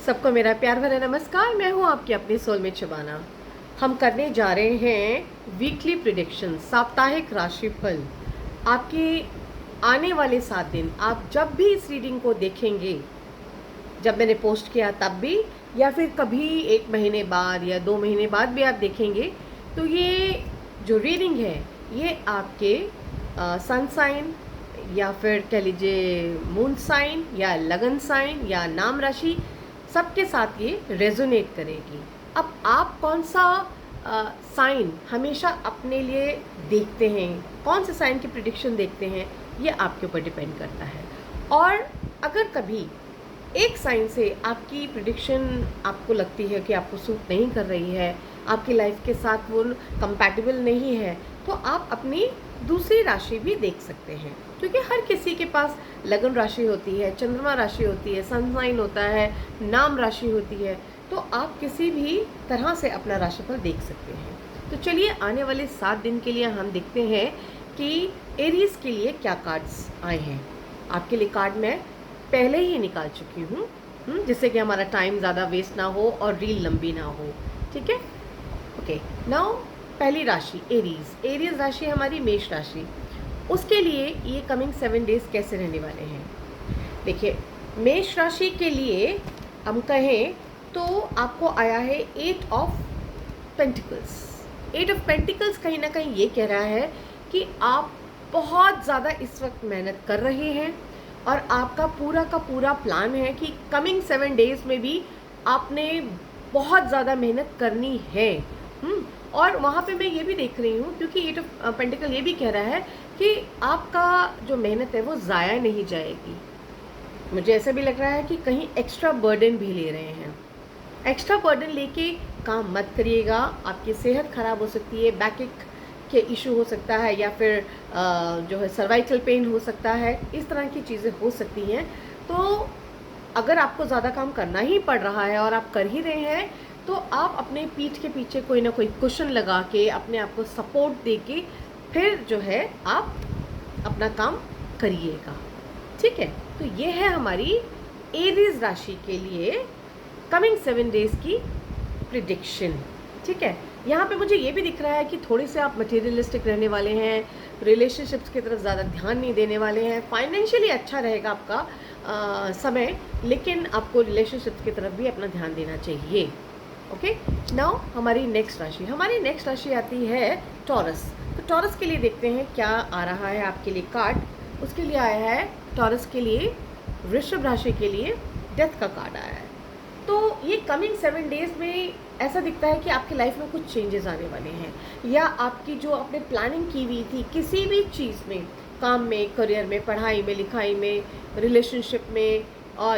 सबको मेरा प्यार भरा नमस्कार। मैं हूं आपकी अपनी सोलमेट शबाना। हम करने जा रहे हैं वीकली प्रिडिक्शन, साप्ताहिक राशिफल। आपके आने वाले 7 दिन, आप जब भी इस रीडिंग को देखेंगे, जब मैंने पोस्ट किया तब भी, या फिर कभी 1 महीने बाद या 2 महीने बाद भी आप देखेंगे, तो ये जो रीडिंग है ये आपके सन साइन या फिर कह लीजिए मून साइन या लगन साइन या नाम राशि, सबके साथ ये रेजोनेट करेगी। अब आप कौन सा साइन हमेशा अपने लिए देखते हैं, कौन से साइन की प्रिडिक्शन देखते हैं, ये आपके ऊपर डिपेंड करता है। और अगर कभी एक साइन से आपकी प्रिडिक्शन आपको लगती है कि आपको सूट नहीं कर रही है, आपकी लाइफ के साथ वो कंपैटिबल नहीं है, तो आप अपनी दूसरी राशि भी देख सकते हैं। क्योंकि हर किसी के पास लगन राशि होती है, चंद्रमा राशि होती है, सन साइन होता है, नाम राशि होती है, तो आप किसी भी तरह से अपना राशिफल देख सकते हैं। तो चलिए आने वाले 7 दिन के लिए हम देखते हैं कि एरीज के लिए क्या कार्ड्स आए हैं। आपके लिए कार्ड मैं पहले ही निकाल चुकी हूँ, जिससे कि हमारा टाइम ज़्यादा वेस्ट ना हो और रील लंबी ना हो। ठीक है, ओके। नाउ पहली राशि एरीज। एरीज राशि हमारी मेष राशि। उसके लिए ये कमिंग 7 डेज कैसे रहने वाले हैं? देखिए, मेष राशि के लिए हम कहें तो आपको आया है 8 ऑफ पेंटिकल्स। 8 ऑफ पेंटिकल्स कहीं ना कहीं ये कह रहा है कि आप बहुत ज़्यादा इस वक्त मेहनत कर रहे हैं और आपका पूरा का पूरा प्लान है कि कमिंग 7 डेज में भी आपने बहुत ज़्यादा मेहनत करनी है। और वहाँ पे मैं ये भी देख रही हूँ, क्योंकि 8 ऑफ पेंटिकल ये भी कह रहा है कि आपका जो मेहनत है वो ज़ाया नहीं जाएगी। मुझे ऐसा भी लग रहा है कि कहीं एक्स्ट्रा बर्डन भी ले रहे हैं। एक्स्ट्रा बर्डन लेके काम मत करिएगा, आपकी सेहत ख़राब हो सकती है, बैक के इशू हो सकता है, या फिर जो है सर्वाइकल पेन हो सकता है, इस तरह की चीज़ें हो सकती हैं। तो अगर आपको ज़्यादा काम करना ही पड़ रहा है और आप कर ही रहे हैं, तो आप अपने पीठ के पीछे कोई ना कोई कुशन लगा के, अपने आप को सपोर्ट दे के फिर जो है आप अपना काम करिएगा। ठीक है, तो ये है हमारी एरीज राशि के लिए कमिंग 7 डेज की प्रिडिक्शन। ठीक है, यहाँ पे मुझे ये भी दिख रहा है कि थोड़े से आप मटेरियलिस्टिक रहने वाले हैं, रिलेशनशिप्स की तरफ ज़्यादा ध्यान नहीं देने वाले हैं। फाइनेंशियली अच्छा रहेगा आपका समय, लेकिन आपको रिलेशनशिप्स की तरफ भी अपना ध्यान देना चाहिए। ओके, नाउ हमारी नेक्स्ट राशि आती है टॉरस। तो टॉरस के लिए देखते हैं क्या आ रहा है आपके लिए कार्ड। उसके लिए आया है टॉरस के लिए, वृषभ राशि के लिए डेथ का कार्ड आया है। तो ये कमिंग 7 डेज में ऐसा दिखता है कि आपकी लाइफ में कुछ चेंजेस आने वाले हैं, या आपकी जो आपने प्लानिंग की हुई थी किसी भी चीज़ में, काम में, करियर में, पढ़ाई में, लिखाई में, रिलेशनशिप में,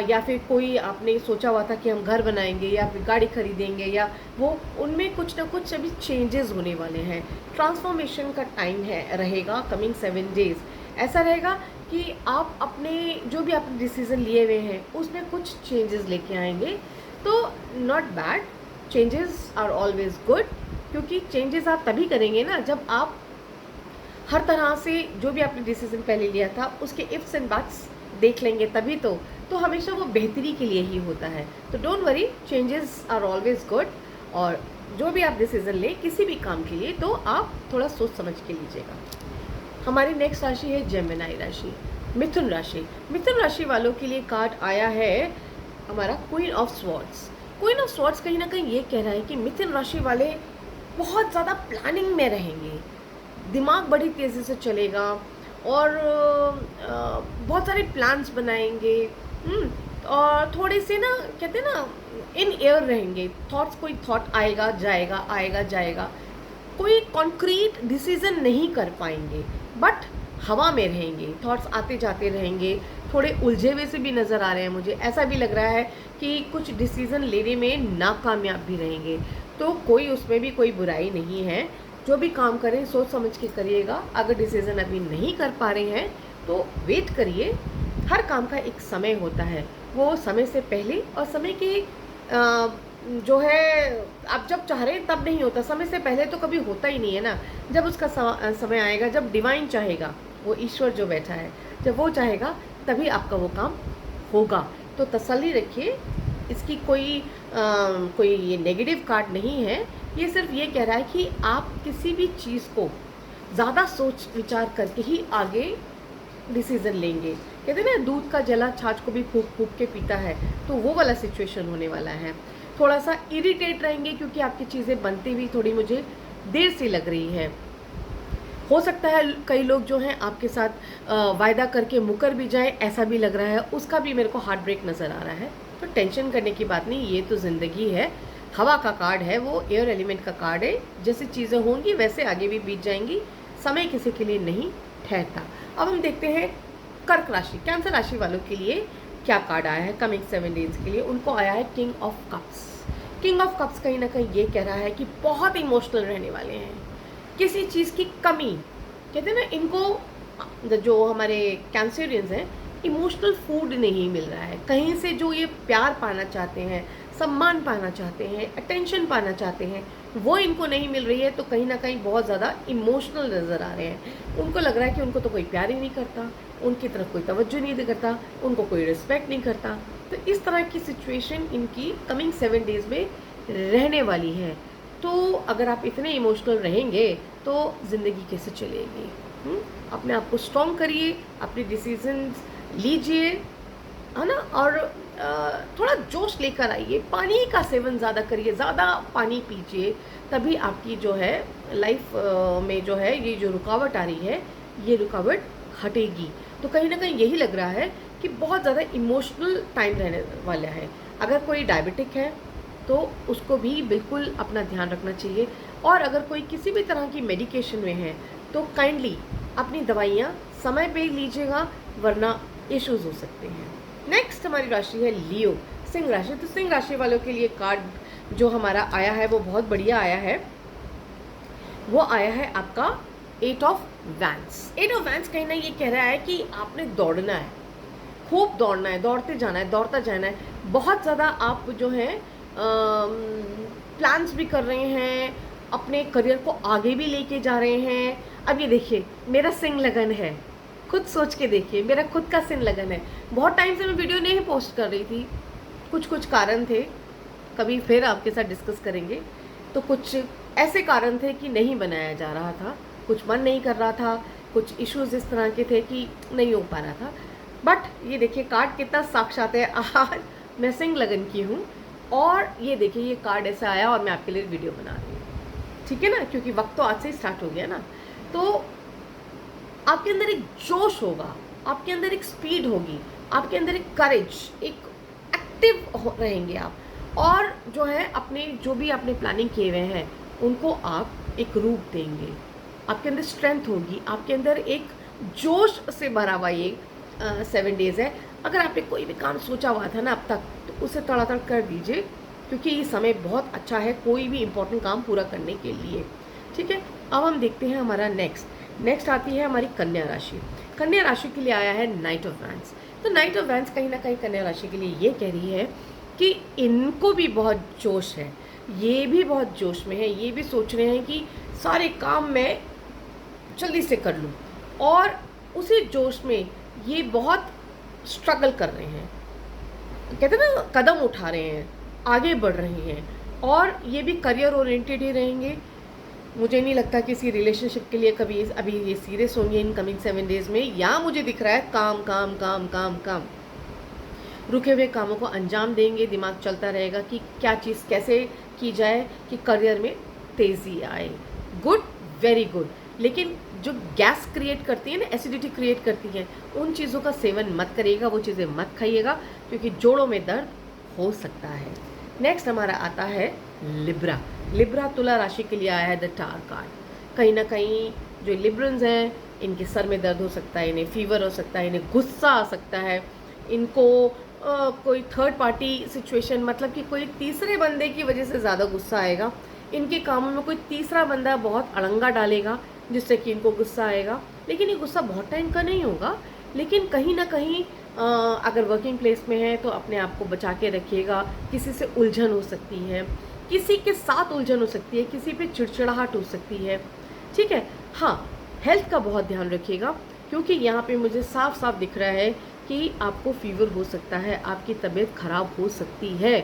या फिर कोई आपने सोचा हुआ था कि हम घर बनाएंगे या फिर गाड़ी खरीदेंगे, या वो उनमें कुछ ना कुछ अभी चेंजेस होने वाले हैं। ट्रांसफॉर्मेशन का टाइम है रहेगा कमिंग 7 डेज। ऐसा रहेगा कि आप अपने जो भी आपने डिसीज़न लिए हुए हैं उसमें कुछ चेंजेस लेके आएंगे। तो not bad, changes are always good, क्योंकि चेंजेस आप तभी करेंगे ना जब आप हर तरह से जो भी आपने डिसीज़न पहले लिया था उसके इफ्स एंड बट्स देख लेंगे, तभी तो हमेशा वो बेहतरी के लिए ही होता है। तो don't worry, changes are always good. और जो भी आप डिसीज़न लें किसी भी काम के लिए, तो आप थोड़ा सोच समझ के लीजिएगा। हमारी नेक्स्ट राशि है जेमिनी राशि, मिथुन राशि। मिथुन राशि वालों के लिए कार्ड आया है हमारा queen of swords. Queen of swords कहीं ना कहीं ये कह रहा है कि मिथुन राशि वाले बहुत ज़्यादा प्लानिंग में रहेंगे, दिमाग बड़ी तेज़ी से चलेगा और बहुत सारे प्लान्स बनाएंगे। और थोड़े से ना, कहते हैं ना, इन एयर रहेंगे थॉट्स। कोई थॉट आएगा जाएगा, आएगा जाएगा, कोई कॉन्क्रीट डिसीज़न नहीं कर पाएंगे, बट हवा में रहेंगे, थॉट्स आते जाते रहेंगे। थोड़े उलझे हुए से भी नज़र आ रहे हैं मुझे। ऐसा भी लग रहा है कि कुछ डिसीज़न लेने में नाकामयाब भी रहेंगे। तो कोई उसमें भी कोई बुराई नहीं है, जो भी काम करें सोच समझ के करिएगा। अगर डिसीज़न अभी नहीं कर पा रहे हैं तो वेट करिए। हर काम का एक समय होता है, वो समय से पहले और समय के जो है आप जब चाह रहे हैं तब नहीं होता, समय से पहले तो कभी होता ही नहीं है ना। जब उसका समय आएगा, जब डिवाइन चाहेगा, वो ईश्वर जो बैठा है, जब वो चाहेगा तभी आपका वो काम होगा। तो तसल्ली रखिए, इसकी कोई ये नेगेटिव कार्ड नहीं है। ये सिर्फ ये कह रहा है कि आप किसी भी चीज़ को ज़्यादा सोच विचार करके ही आगे डिसीज़न लेंगे। कहते हैं ना, दूध का जला छाछ को भी फूंक फूंक के पीता है, तो वो वाला सिचुएशन होने वाला है। थोड़ा सा इरिटेट रहेंगे क्योंकि आपकी चीज़ें बनती हुई थोड़ी मुझे देर से लग रही है। हो सकता है कई लोग जो हैं आपके साथ वायदा करके मुकर भी जाए, ऐसा भी लग रहा है, उसका भी मेरे को हार्ट ब्रेक नज़र आ रहा है। तो टेंशन करने की बात नहीं, ये तो ज़िंदगी है। हवा का कार्ड है, वो एयर एलिमेंट का कार्ड है। जैसी चीज़ें होंगी वैसे आगे भी बीत जाएंगी, समय किसी के लिए नहीं ठहरता। अब हम देखते हैं कर्क राशि, कैंसर राशि वालों के लिए क्या कार्ड आया है कमिंग 7 डेज के लिए। उनको आया है king of cups. King of cups कहीं ना कहीं ये कह रहा है कि बहुत इमोशनल रहने वाले हैं। किसी चीज़ की कमी, कहते हैं ना, इनको जो हमारे कैंसरियंस हैं, इमोशनल फूड नहीं मिल रहा है। कहीं से जो ये प्यार पाना चाहते हैं, सम्मान पाना चाहते हैं, अटेंशन पाना चाहते हैं, वो इनको नहीं मिल रही है। तो कहीं ना कहीं बहुत ज़्यादा इमोशनल नज़र आ रहे हैं। उनको लग रहा है कि उनको तो कोई प्यार ही नहीं करता, उनकी तरफ कोई तवज्जो नहीं करता, उनको कोई रिस्पेक्ट नहीं करता। तो इस तरह की सिचुएशन इनकी कमिंग 7 डेज़ में रहने वाली है। तो अगर आप इतने इमोशनल रहेंगे तो ज़िंदगी कैसे चलेगी? अपने आप को स्ट्रॉन्ग करिए, अपने डिसीजंस लीजिए, है ना, और थोड़ा जोश लेकर आइए। पानी का सेवन ज़्यादा करिए, ज़्यादा पानी पीजिए, तभी आपकी जो है लाइफ में जो है ये जो रुकावट आ रही है, ये रुकावट हटेगी। तो कहीं ना कहीं यही लग रहा है कि बहुत ज़्यादा इमोशनल टाइम रहने वाला है। अगर कोई डायबिटिक है तो उसको भी बिल्कुल अपना ध्यान रखना चाहिए। और अगर कोई किसी भी तरह की मेडिकेशन में है तो काइंडली अपनी दवाइयाँ समय पे लीजिएगा, वरना इश्यूज हो सकते हैं। नेक्स्ट हमारी राशि है लियो, सिंह राशि। तो सिंह राशि वालों के लिए कार्ड जो हमारा आया है वो बहुत बढ़िया आया है। वो आया है आपका 8 ऑफ वैंड्स। 8 ऑफ वैंड्स कहीं ना ये कह रहा है कि आपने दौड़ना है, खूब दौड़ना है, दौड़ते जाना है, दौड़ता जाना है। बहुत ज़्यादा आप जो है प्लान्स भी कर रहे हैं, अपने करियर को आगे भी लेके जा रहे हैं। अब ये देखिए, मेरा सिंह लगन है, खुद सोच के देखिए, मेरा खुद का सिंह लगन है। बहुत टाइम से मैं वीडियो नहीं पोस्ट कर रही थी, कुछ कारण थे, कभी फिर आपके साथ डिस्कस करेंगे। तो कुछ ऐसे कारण थे कि नहीं बनाया जा रहा था, कुछ मन नहीं कर रहा था, कुछ इश्यूज इस तरह के थे कि नहीं हो पा रहा था। बट ये देखिए कार्ड कितना साक्षात है। आज मैं सिंह लगन की हूँ और ये देखिए ये कार्ड ऐसा आया और मैं आपके लिए वीडियो बना रही हूँ, ठीक है ना, क्योंकि वक्त तो आज से ही स्टार्ट हो गया ना। तो आपके अंदर एक जोश होगा, आपके अंदर एक स्पीड होगी, आपके अंदर एक करेज, एक एक्टिव रहेंगे आप। और जो है अपने जो भी आपने प्लानिंग किए हुए हैं उनको आप एक रूप देंगे। आपके अंदर स्ट्रेंथ होगी, आपके अंदर एक जोश से भरा हुआ ये 7 डेज़ है। अगर आपने कोई भी काम सोचा हुआ था ना अब तक, तो उसे तड़ातड़ कर दीजिए, क्योंकि ये समय बहुत अच्छा है कोई भी इम्पोर्टेंट काम पूरा करने के लिए, ठीक है। अब हम देखते हैं हमारा नेक्स्ट आती है हमारी कन्या राशि। कन्या राशि के लिए आया है नाइट ऑफ वैंड्स। तो नाइट ऑफ वैंड्स कहीं ना कहीं कन्या राशि के लिए ये कह रही है कि इनको भी बहुत जोश है, ये भी बहुत जोश में है, ये भी सोच रहे हैं कि सारे काम मैं जल्दी से कर लूँ, और उसी जोश में ये बहुत स्ट्रगल कर रहे हैं, कहते हैं ना, कदम उठा रहे हैं, आगे बढ़ रहे हैं, और ये भी करियर ओरिएंटेड ही रहेंगे। मुझे नहीं लगता किसी रिलेशनशिप के लिए कभी अभी ये सीरियस होंगे इन कमिंग 7 डेज़ में। या मुझे दिख रहा है काम काम काम काम काम, रुके हुए कामों को अंजाम देंगे, दिमाग चलता रहेगा कि क्या चीज़ कैसे की जाए कि करियर में तेज़ी आए। Good, very good. लेकिन जो गैस क्रिएट करती है ना, एसिडिटी क्रिएट करती है, उन चीज़ों का सेवन मत करिएगा, वो चीज़ें मत खाइएगा, क्योंकि जोड़ों में दर्द हो सकता है। नेक्स्ट हमारा आता है लिब्रा। लिब्रा तुला राशि के लिए आया है द टावर कार्ड। कहीं ना कहीं जो लिब्रन्स हैं इनके सर में दर्द हो सकता है, इन्हें फीवर हो सकता है, इन्हें गुस्सा आ सकता है, इनको कोई थर्ड पार्टी सिचुएशन, मतलब कि कोई तीसरे बंदे की वजह से ज़्यादा गुस्सा आएगा। इनके कामों में कोई तीसरा बंदा बहुत अड़ंगा डालेगा जिससे कि इनको गुस्सा आएगा। लेकिन ये गुस्सा बहुत टाइम का नहीं होगा, लेकिन कहीं ना कहीं अगर वर्किंग प्लेस में है तो अपने आप को बचा के रखिएगा। किसी से उलझन हो सकती है, किसी के साथ उलझन हो सकती है, किसी पे चिड़चिड़ाहट हो सकती है, ठीक है। हाँ, हेल्थ का बहुत ध्यान रखिएगा, क्योंकि यहाँ पे मुझे साफ साफ दिख रहा है कि आपको फीवर हो सकता है, आपकी तबीयत ख़राब हो सकती है,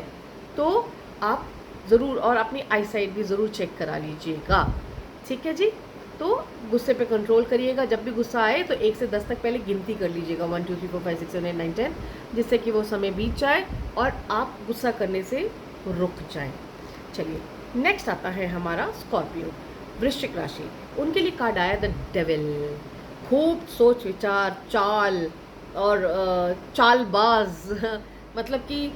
तो आप ज़रूर और अपनी आई साइट भी ज़रूर चेक करा लीजिएगा। ठीक है जी। तो गुस्से पे कंट्रोल करिएगा। जब भी गुस्सा आए तो 1 से 10 तक पहले गिनती कर लीजिएगा, 1 2 3 4 5 6 7 8 9 10, जिससे कि वो समय बीत जाए और आप गुस्सा करने से रुक जाएं। चलिए, नेक्स्ट आता है हमारा स्कॉर्पियो, वृश्चिक राशि। उनके लिए कार्ड आया द डेविल। खूब सोच विचार, चाल और चालबाज मतलब कि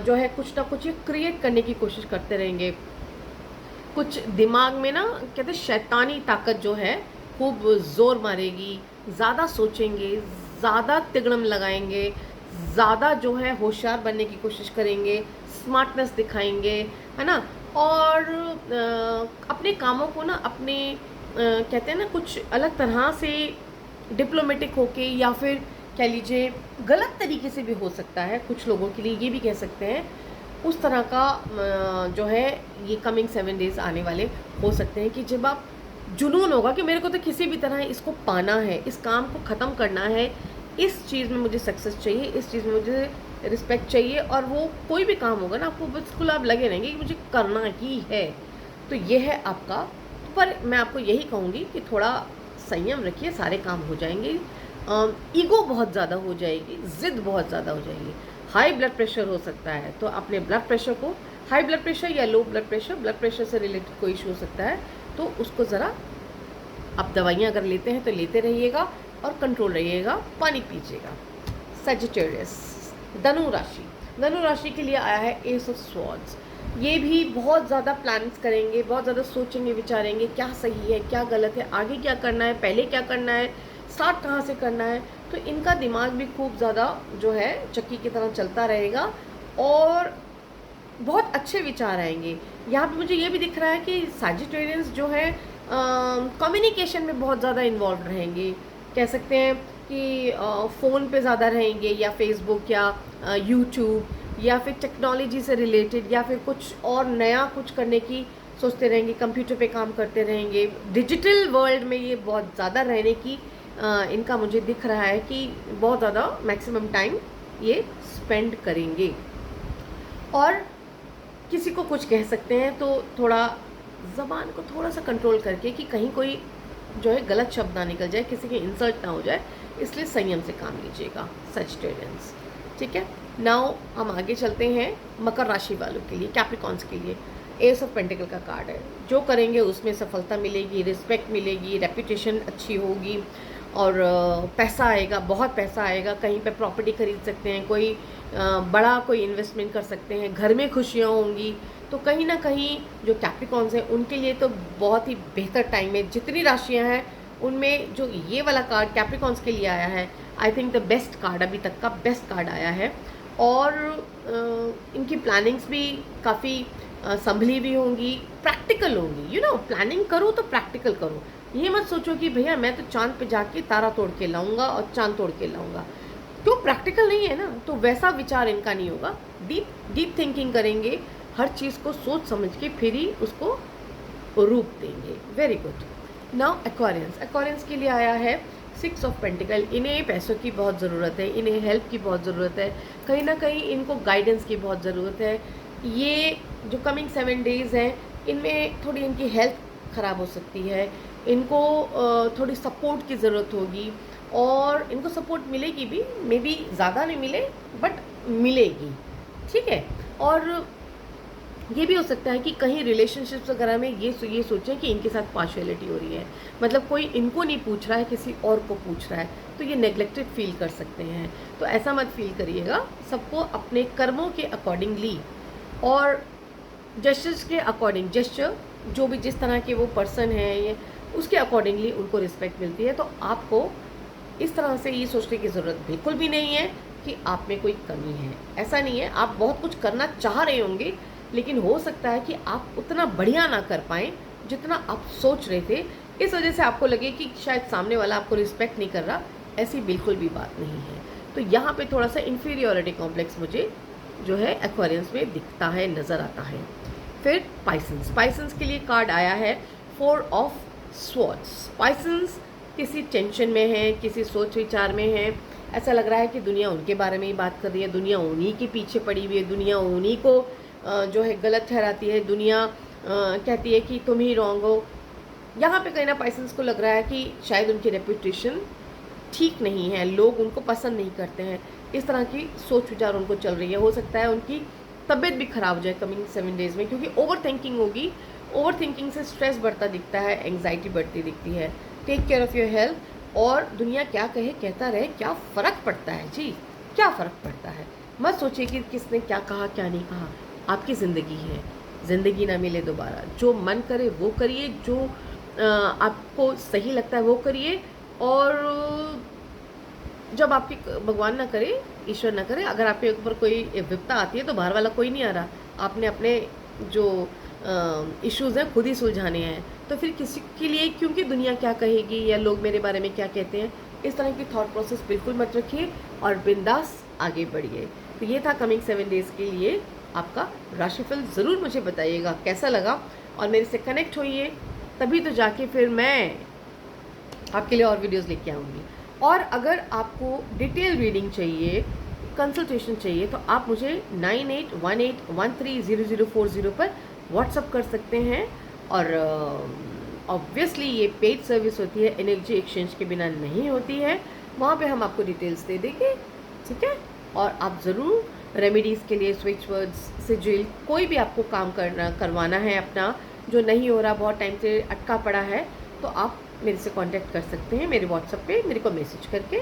जो है कुछ ना कुछ ये क्रिएट करने की कोशिश करते रहेंगे। कुछ दिमाग में ना कहते हैं शैतानी ताकत जो है खूब जोर मारेगी, ज़्यादा सोचेंगे, ज़्यादा तिगड़म लगाएंगे, ज़्यादा जो है होशियार बनने की कोशिश करेंगे, स्मार्टनेस दिखाएंगे, है ना। और अपने कामों को ना अपने कहते हैं ना कुछ अलग तरह से डिप्लोमेटिक होके, या फिर कह लीजिए गलत तरीके से भी हो सकता है, कुछ लोगों के लिए ये भी कह सकते हैं, उस तरह का जो है ये कमिंग 7 डेज़ आने वाले हो सकते हैं कि जब आप जुनून होगा कि मेरे को तो किसी भी तरह इसको पाना है, इस काम को ख़त्म करना है, इस चीज़ में मुझे सक्सेस चाहिए, इस चीज़ में मुझे रिस्पेक्ट चाहिए, और वो कोई भी काम होगा ना आपको बिल्कुल आप लगे रहेंगे कि मुझे करना ही है। तो ये है आपका। पर मैं आपको यही कहूँगी कि थोड़ा संयम रखिए, सारे काम हो जाएंगे। ईगो बहुत ज़्यादा हो जाएगी, ज़िद बहुत ज़्यादा हो जाएगी, हाई ब्लड प्रेशर हो सकता है, तो अपने ब्लड प्रेशर को, हाई ब्लड प्रेशर या लो ब्लड प्रेशर से रिलेटेड कोई इशू हो सकता है, तो उसको ज़रा आप दवाइयाँ अगर लेते हैं तो लेते रहिएगा और कंट्रोल रहिएगा, पानी पीजिएगा। सजिटेरियस, धनु राशि के लिए आया है एस ऑफ स्वॉर्ड्स। ये भी बहुत ज़्यादा प्लान्स करेंगे, बहुत ज़्यादा सोचेंगे विचारेंगे, क्या सही है क्या गलत है, आगे क्या करना है, पहले क्या करना है, स्टार्ट कहाँ से करना है। तो इनका दिमाग भी खूब ज़्यादा जो है चक्की की तरह चलता रहेगा और बहुत अच्छे विचार आएंगे। यहाँ पे मुझे ये भी दिख रहा है कि सजिटेरियंस जो है कम्युनिकेशन में बहुत ज़्यादा इन्वॉल्व रहेंगे। कह सकते हैं कि फ़ोन पे ज़्यादा रहेंगे, या फेसबुक या यूट्यूब, या फिर टेक्नोलॉजी से रिलेटेड, या फिर कुछ और नया कुछ करने की सोचते रहेंगे, कंप्यूटर पे काम करते रहेंगे। डिजिटल वर्ल्ड में ये बहुत ज़्यादा रहने की इनका मुझे दिख रहा है कि बहुत ज़्यादा मैक्सिमम टाइम ये स्पेंड करेंगे। और किसी को कुछ कह सकते हैं तो थोड़ा ज़बान को थोड़ा सा कंट्रोल करके कि कहीं कोई जो है गलत शब्द ना निकल जाए, किसी की इंसल्ट ना हो जाए, इसलिए संयम से काम लीजिएगा सजिटेरियंस। ठीक है, नाउ हम आगे चलते हैं मकर राशि वालों के लिए, कैप्रिकॉन्स के लिए। एस ऑफ पेंटिकल का कार्ड है। जो करेंगे उसमें सफलता मिलेगी, रिस्पेक्ट मिलेगी, रेपुटेशन अच्छी होगी, और पैसा आएगा, बहुत पैसा आएगा। कहीं पे प्रॉपर्टी खरीद सकते हैं, कोई बड़ा कोई इन्वेस्टमेंट कर सकते हैं, घर में खुशियाँ होंगी। तो कहीं ना कहीं जो कैप्रिकॉन्स हैं उनके लिए तो बहुत ही बेहतर टाइम है। जितनी राशियाँ हैं उनमें जो ये वाला कार्ड कैप्रिकॉन्स के लिए आया है, I think the best card, अभी तक का बेस्ट कार्ड आया है। और इनकी प्लानिंग्स भी काफ़ी संभली भी होंगी, प्रैक्टिकल होंगी। यू नो, प्लानिंग करो तो प्रैक्टिकल करो। ये मत सोचो कि भैया मैं तो चांद पे जाके तारा तोड़ के लाऊंगा और चांद तोड़ के लाऊंगा, क्यों, प्रैक्टिकल नहीं है ना। तो वैसा विचार इनका नहीं होगा। डीप थिंकिंग करेंगे, हर चीज़ को सोच समझ के फिर ही उसको रूप देंगे। Very good. नाउ एक्वारियंस के लिए आया है 6 ऑफ पेंटिकल। इन्हें पैसों की बहुत ज़रूरत है, इन्हें हेल्प की बहुत ज़रूरत है, कहीं ना कहीं इनको गाइडेंस की बहुत ज़रूरत है। ये जो कमिंग 7 डेज़ हैं इनमें थोड़ी इनकी हेल्थ ख़राब हो सकती है, इनको थोड़ी सपोर्ट की ज़रूरत होगी, और इनको सपोर्ट मिलेगी भी, मे बी ज़्यादा नहीं मिले बट मिलेगी। ठीक है। और ये भी हो सकता है कि कहीं रिलेशनशिप्स वगैरह में ये सोचें कि इनके साथ पार्शियलिटी हो रही है, मतलब कोई इनको नहीं पूछ रहा है, किसी और को पूछ रहा है, तो ये नेग्लेक्टेड फील कर सकते हैं। तो ऐसा मत फील करिएगा, सबको अपने कर्मों के अकॉर्डिंगली और जेस्चर्स के अकॉर्डिंग, जेस्चर जो भी जिस तरह के वो पर्सन है ये उसके अकॉर्डिंगली उनको रिस्पेक्ट मिलती है। तो आपको इस तरह से ये सोचने की ज़रूरत बिल्कुल भी नहीं है कि आप में कोई कमी है। ऐसा नहीं है, आप बहुत कुछ करना चाह रहे होंगे, लेकिन हो सकता है कि आप उतना बढ़िया ना कर पाएँ जितना आप सोच रहे थे। इस वजह से आपको लगे कि शायद सामने वाला आपको रिस्पेक्ट नहीं कर रहा। ऐसी बिल्कुल भी बात नहीं है। तो यहाँ पे थोड़ा सा इन्फीरियोरिटी कॉम्प्लेक्स मुझे जो है एक्वेरियंस में दिखता है, नज़र आता है। फिर पाइसेंस के लिए कार्ड आया है 4 ऑफ स्वॉर्ड्स। पाइसेंस किसी टेंशन में है, किसी सोच विचार में है, ऐसा लग रहा है कि दुनिया उनके बारे में ही बात कर रही है, दुनिया उन्हीं के पीछे पड़ी हुई है, दुनिया उन्हीं को जो है गलत ठहराती है, दुनिया कहती है कि तुम ही रॉन्ग हो। यहाँ पे कहीं ना पाइसेंस को लग रहा है कि शायद उनकी रेपुटेशन ठीक नहीं है, लोग उनको पसंद नहीं करते हैं, इस तरह की सोच विचार उनको चल रही है। हो सकता है उनकी तबीयत भी ख़राब हो जाए कमिंग 7 डेज़ में, क्योंकि ओवर थिंकिंग होगी। ओवर थिंकिंग से स्ट्रेस बढ़ता दिखता है, एंग्जाइटी बढ़ती दिखती है। Take care of your health. और दुनिया क्या कहे कहता रहे, क्या फ़र्क पड़ता है जी, क्या फ़र्क पड़ता है। मत सोचिए कि किसने क्या कहा क्या नहीं कहा। आपकी ज़िंदगी है, ज़िंदगी ना मिले दोबारा। जो मन करे वो करिए, जो आपको सही लगता है वो करिए। और जब आपकी भगवान ना करे, ईश्वर ना करे, अगर आपके ऊपर कोई विपदा आती है तो बाहर वाला कोई नहीं आ रहा, आपने अपने जो इश्यूज़ हैं खुद ही सुलझाने हैं। तो फिर किसी के लिए क्योंकि दुनिया क्या कहेगी या लोग मेरे बारे में क्या कहते हैं, इस तरह की थॉट प्रोसेस बिल्कुल मत रखिए और बिंदास आगे बढ़िए। तो ये था कमिंग 7 डेज़ के लिए आपका राशिफल। ज़रूर मुझे बताइएगा कैसा लगा और मेरे से कनेक्ट होइए, तभी तो जाके फिर मैं आपके लिए और वीडियोज़ लेके आऊँगी। और अगर आपको डिटेल रीडिंग चाहिए, कंसल्टेशन चाहिए, तो आप मुझे 9818130040 पर व्हाट्सअप कर सकते हैं। और ऑब्वियसली ये पेड सर्विस होती है, एनर्जी एक्सचेंज के बिना नहीं होती है। वहाँ पे हम आपको डिटेल्स दे देंगे, ठीक है। और आप ज़रूर रेमेडीज़ के लिए, स्विच वर्ड्स, सिजिल, कोई भी आपको काम करवाना है अपना, जो नहीं हो रहा, बहुत टाइम से अटका पड़ा है, तो आप मेरे से कांटेक्ट कर सकते हैं मेरे व्हाट्सएप पे, मेरे को मैसेज करके।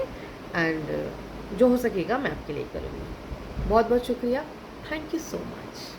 एंड जो हो सकेगा मैं आपके लिए करूँगी। बहुत बहुत शुक्रिया, थैंक यू सो मच।